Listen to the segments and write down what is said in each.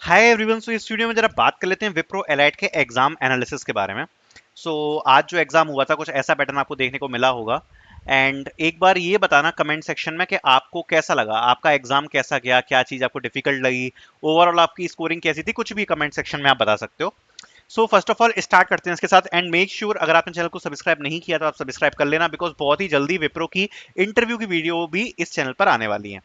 Hi everyone. सो इस video में जरा बात कर लेते हैं विप्रो एलाइट के एग्जाम एनालिसिस के बारे में। सो आज जो एग्जाम हुआ था कुछ ऐसा पैटर्न आपको देखने को मिला होगा। एंड एक बार ये बताना कमेंट सेक्शन में कि आपको कैसा लगा, आपका एग्जाम कैसा गया, क्या चीज़ आपको डिफिकल्ट लगी, ओवरऑल आपकी स्कोरिंग कैसी थी, कुछ भी कमेंट सेक्शन में आप बता सकते हो। So first of all start करते हैं इसके साथ। एंड मेक श्योर अगर आपने चैनल को सब्सक्राइब नहीं किया तो आप सब्सक्राइब कर लेना, बिकॉज बहुत ही जल्दी विप्रो की इंटरव्यू की वीडियो भी इस चैनल पर आने वाली है।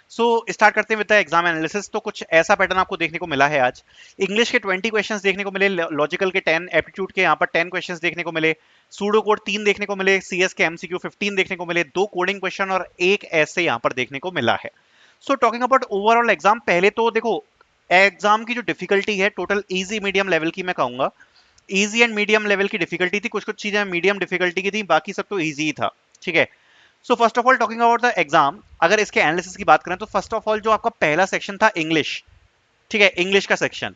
स्टार्ट करते हैं विद द एग्जाम एनालिसिस। तो कुछ ऐसा पैटर्न आपको देखने को मिला है आज। इंग्लिश के 20 क्वेश्चंस देखने को मिले, लॉजिकल के 10, एप्टीट्यूड के यहाँ पर 10 क्वेश्चंस देखने को मिले, सूडो कोड 3 देखने को मिले, सीएस के एमसीक्यू 15 देखने को मिले, 2 कोडिंग क्वेश्चन और एक ऐसे यहाँ पर देखने को मिला है। टॉकिंग अबाउट ओवरऑल एग्जाम, पहले तो देखो एग्जाम की जो डिफिकल्टी है टोटल इजी मीडियम लेवल की मैं कहूंगा। इजी एंड मीडियम लेवल की डिफिकल्टी थी, कुछ कुछ चीजें मीडियम डिफिकल्टी की थी, बाकी सब तो इजी ही था। ठीक है। First of all talking about the exam, अगर इसके एनालिसिस की बात करें तो फर्स्ट ऑफ ऑल जो आपका पहला सेक्शन था इंग्लिश, ठीक है, इंग्लिश का सेक्शन,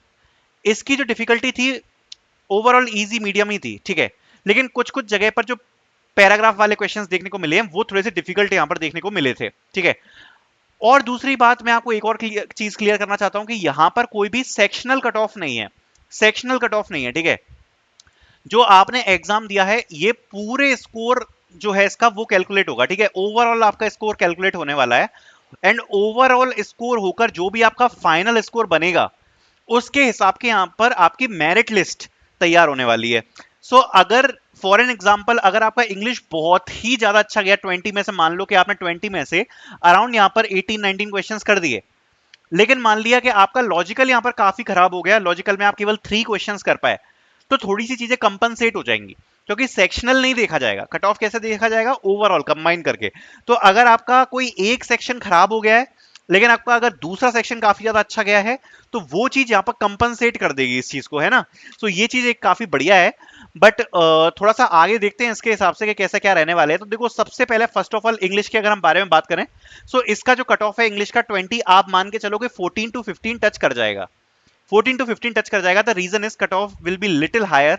इसकी जो डिफिकल्टी थी ओवरऑल इजी मीडियम ही थी। ठीक है। लेकिन कुछ कुछ जगह पर जो पैराग्राफ वाले क्वेश्चंस देखने को मिले हैं वो थोड़े से डिफिकल्ट यहां पर देखने को मिले थे। ठीक है। और दूसरी बात मैं आपको एक और चीज क्लियर करना चाहता हूं कि यहां पर कोई भी सेक्शनल कट ऑफ नहीं है। सेक्शनल कट ऑफ नहीं है। ठीक है। जो आपने एग्जाम दिया है ये पूरे स्कोर जो है इसका वो कैलकुलेट होगा। ठीक है। ओवरऑल आपका स्कोर कैलकुलेट होने वाला है। एंड ओवरऑल स्कोर होकर जो भी आपका फाइनल स्कोर बनेगा उसके हिसाब के यहां पर आपकी मेरिट लिस्ट तैयार होने वाली है। अगर फॉर एन एग्जाम्पल अगर आपका इंग्लिश बहुत ही ज्यादा अच्छा गया, 20 में से मान लो कि आपने 20 में से अराउंड यहां पर 18-19 क्वेश्चंस कर दिए, लेकिन मान लिया कि आपका लॉजिकल यहां पर काफी खराब हो गया, लॉजिकल में आप केवल 3 क्वेश्चंस कर पाए, तो थोड़ी सी चीजें कंपनसेट हो जाएंगी, क्योंकि सेक्शनल नहीं देखा जाएगा, कट ऑफ कैसे देखा जाएगा, ओवरऑल कंबाइन करके। तो अगर आपका कोई एक सेक्शन खराब हो गया है लेकिन आपका अगर दूसरा सेक्शन काफी ज्यादा अच्छा गया है तो वो चीज यहाँ पर कंपनसेट कर देगी इस चीज को, है ना। ये चीज एक काफी बढ़िया है। बट थोड़ा सा आगे देखते हैं इसके हिसाब से कि कैसा क्या रहने वाले हैं। तो देखो सबसे पहले फर्स्ट ऑफ ऑल इंग्लिश के अगर हम बारे में बात करें, इसका जो कट ऑफ है इंग्लिश का 20, आप मान के चलो कि 14 टू 15 टच कर जाएगा। 14 टू 15 टच कर जाएगा। The reason is cut off will be little higher,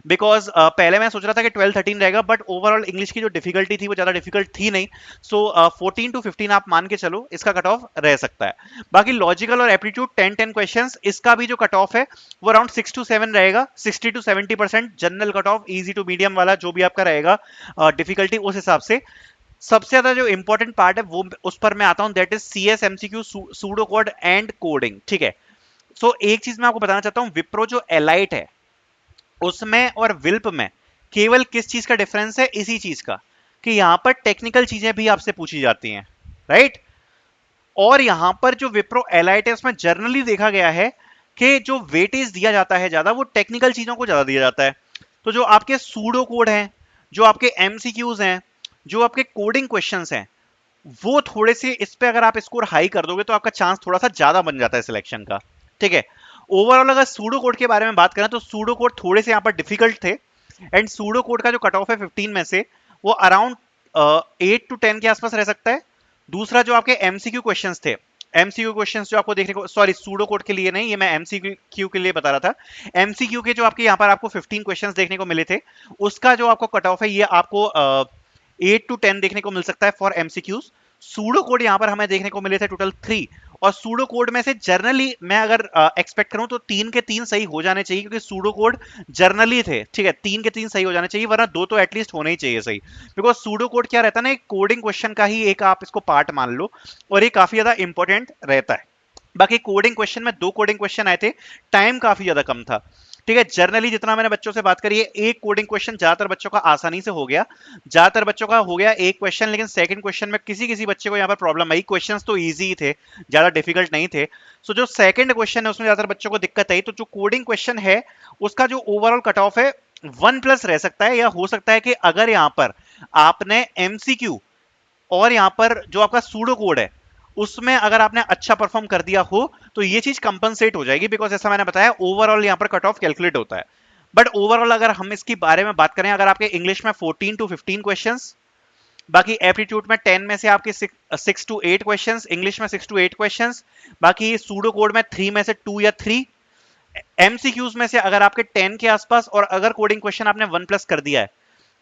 because पहले मैं सोच रहा था कि 12-13 रहेगा, बट ओवरऑल इंग्लिश की जो डिफिकल्टी थी वो ज्यादा डिफिकल्ट थी नहीं। 14 टू 15 आप मान के चलो इसका कट ऑफ रह सकता है। बाकी लॉजिकल और एप्टीट्यूड 10-10 क्वेश्चंस, इसका भी जो कट ऑफ है वो अराउंड 6 टू 7 रहेगा। 60 to 70% general cut off, easy to medium वाला जो भी आपका रहेगा डिफिकल्टी उस हिसाब से। सबसे ज्यादा जो इंपॉर्टेंट पार्ट है वो उस पर मैं आता हूं, that is CS MCQ, pseudo code and coding. ठीक है। एक चीज मैं आपको बताना चाहता हूं, विप्रो जो एलाइट है उसमें और विल्प में केवल किस चीज का डिफरेंस है, इसी चीज का कि यहां पर टेक्निकल चीजें भी आपसे पूछी जाती हैं, राइट। और यहां पर जो विप्रो एलाइट है उसमें जर्नली देखा गया है कि जो वेटेज दिया जाता है ज्यादा वो टेक्निकल चीजों को ज्यादा दिया जाता है। तो जो आपके सूडो कोड हैं, जो आपके एमसीक्यूज हैं, जो आपके कोडिंग क्वेश्चंस हैं, वो थोड़े से इस पे अगर आप स्कोर हाई कर दोगे तो आपका चांस थोड़ा सा ज्यादा बन जाता है सिलेक्शन का। ठीक है। ओवरऑल अगर सूडो कोड के बारे में बात करें तो सूडो कोड थोड़े से यहाँ पर डिफिकल्ट थे। एंड सूडो कोड का जो कट ऑफ है 15 में से वो अराउंड 8 टू 10 के आसपास रह सकता है। दूसरा जो आपके एमसीक्यू क्वेश्चंस थे, एमसीक्यू क्वेश्चंस जो आपको देखने को, सॉरी सूडो कोड के लिए नहीं, ये मैं एमसीक्यू के लिए बता रहा था। एमसीक्यू के जो आपके यहाँ पर आपको 15 क्वेश्चंस देखने को मिले थे, उसका जो आपको कट ऑफ है ये आपको 8 टू 10 देखने को मिल सकता है फॉर एमसीक्यूज। सूडो कोड यहां पर हमें देखने को मिले थे टोटल 3, और सूडो कोड में से जर्नली मैं अगर एक्सपेक्ट करूं तो 3 के 3 सही हो जाने चाहिए, क्योंकि सूडो कोड जर्नली थे। ठीक है। 3 के 3 सही हो जाने चाहिए, वरना 2 तो एटलीस्ट होने ही चाहिए सही, बिकॉज सूडो कोड क्या रहता है ना, एक कोडिंग क्वेश्चन का ही एक आप इसको पार्ट मान लो, और ये काफी ज्यादा इंपॉर्टेंट रहता है। बाकी कोडिंग क्वेश्चन में 2 कोडिंग क्वेश्चन आए थे, टाइम काफी ज्यादा कम था। ठीक है। जनरली जितना मैंने बच्चों से बात करी है, एक कोडिंग क्वेश्चन ज्यादातर बच्चों का आसानी से हो गया, ज्यादातर बच्चों का हो गया एक क्वेश्चन, लेकिन सेकंड क्वेश्चन में किसी किसी बच्चे को यहाँ पर प्रॉब्लम आई। क्वेश्चंस तो इजी ही थे, ज्यादा डिफिकल्ट नहीं थे। जो सेकंड क्वेश्चन है उसमें ज्यादातर बच्चों को दिक्कत आई। तो जो कोडिंग क्वेश्चन है उसका जो ओवरऑल कट ऑफ है 1+ रह सकता है, या हो सकता है कि अगर यहाँ पर आपने एमसीक्यू और यहां पर जो आपका सूडो कोड है उसमें अगर आपने अच्छा परफॉर्म कर दिया हो तो ये चीज कंपनसेट हो जाएगी, बिकॉज ऐसा मैंने बताया ओवरऑल यहां पर कट ऑफ कैलकुलेट होता है। बट ओवरऑल अगर हम इसके बारे में बात करें, अगर आपके इंग्लिश में 14 टू 15 क्वेश्चंस, बाकी एप्टीट्यूड में 10 में से आपके 6 टू 8 क्वेश्चंस, इंग्लिश में 6 टू 8 क्वेश्चंस, बाकी सूडो कोड में 3 में से 2 या 3, एमसीक्यूज में से अगर आपके 10 के आसपास, और अगर कोडिंग क्वेश्चन आपने 1+ कर दिया है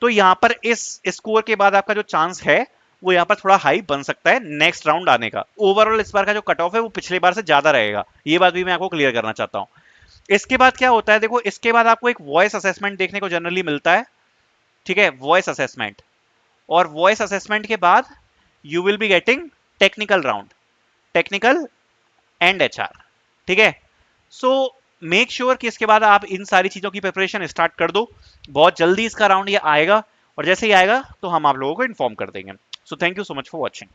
तो यहां पर इस स्कोर के बाद आपका जो चांस है वो यहाँ पर थोड़ा हाई बन सकता है नेक्स्ट राउंड आने का। ओवरऑल इस बार का जो कट ऑफ है वो पिछले बार से ज्यादा रहेगा, ये बात भी मैं आपको क्लियर करना चाहता हूँ। इसके बाद क्या होता है, देखो इसके बाद आपको एक वॉइस असेसमेंट देखने को जनरली मिलता है, ठीक है, वॉइस असेसमेंट। और वॉइस असेसमेंट के बाद you will be getting technical round, technical and HR, ठीक है। सो मेक श्योर कि इसके बाद आप इन सारी चीजों की प्रिपरेशन स्टार्ट कर दो, बहुत जल्दी इसका राउंड ये आएगा, और जैसे ही आएगा तो हम आप लोगों को इन्फॉर्म कर देंगे। So thank you so much for watching.